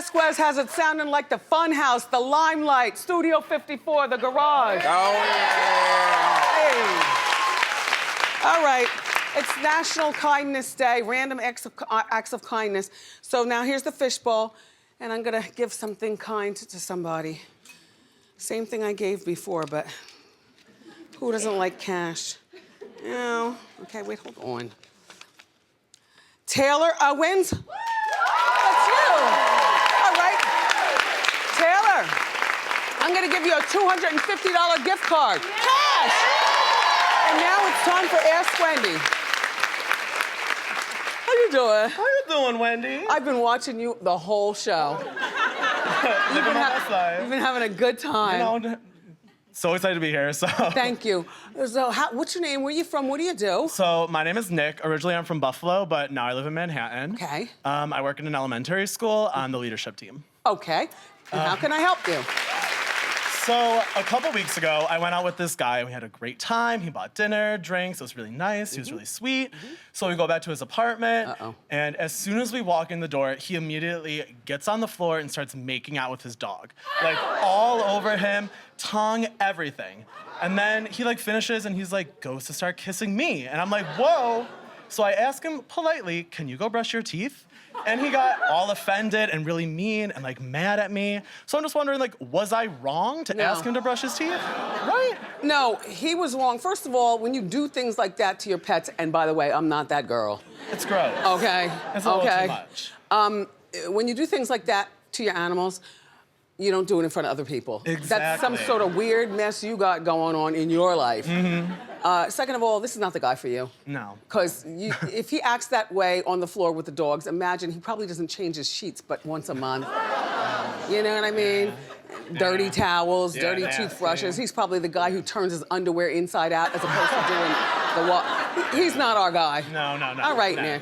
Ask Wes has it sounding like the Fun House, the Limelight, Studio 54, the Garage. Oh, yeah. Hey. All right. It's National Kindness Day, random acts of kindness. So now here's the fishbowl, and I'm gonna give something kind to somebody. Same thing I gave before, but who doesn't like cash? No. Okay, wait, hold on. Taylor Owens. That's you. All right. Taylor, I'm gonna give you a $250 gift card. Cash! And now it's time for Ask Wendy. How you doing? How you doing, Wendy? I've been watching you the whole show. Living my best life. You've been having a good time. You know, so excited to be here, so. Thank you. So, what's your name? Where are you from? What do you do? So, my name is Nick. Originally, I'm from Buffalo, but now I live in Manhattan. Okay. I work in an elementary school on the leadership team. Okay. And how can I help you? So, a couple weeks ago, I went out with this guy. We had a great time. He bought dinner, drinks. It was really nice. He was really sweet. So we go back to his apartment. And as soon as we walk in the door, he immediately gets on the floor and starts making out with his dog. Like, all over him, tongue, everything. And then he, like, finishes and he's like, goes to start kissing me. And I'm like, whoa. So I ask him politely, can you go brush your teeth? And he got all offended and really mean and like mad at me. So I'm just wondering, like, was I wrong to ask him to brush his teeth? Right? No, he was wrong. First of all, when you do things like that to your pets, and by the way, I'm not that girl. It's gross. Okay. It's a little too much. When you do things like that to your animals, you don't do it in front of other people. Exactly. That's some sort of weird mess you got going on in your life. Second of all, this is not the guy for you. No. Because if he acts that way on the floor with the dogs, imagine he probably doesn't change his sheets but once a month. You know what I mean? Dirty towels, dirty toothbrushes. He's probably the guy who turns his underwear inside out as opposed to doing the walk. He's not our guy. No. All right, Nick.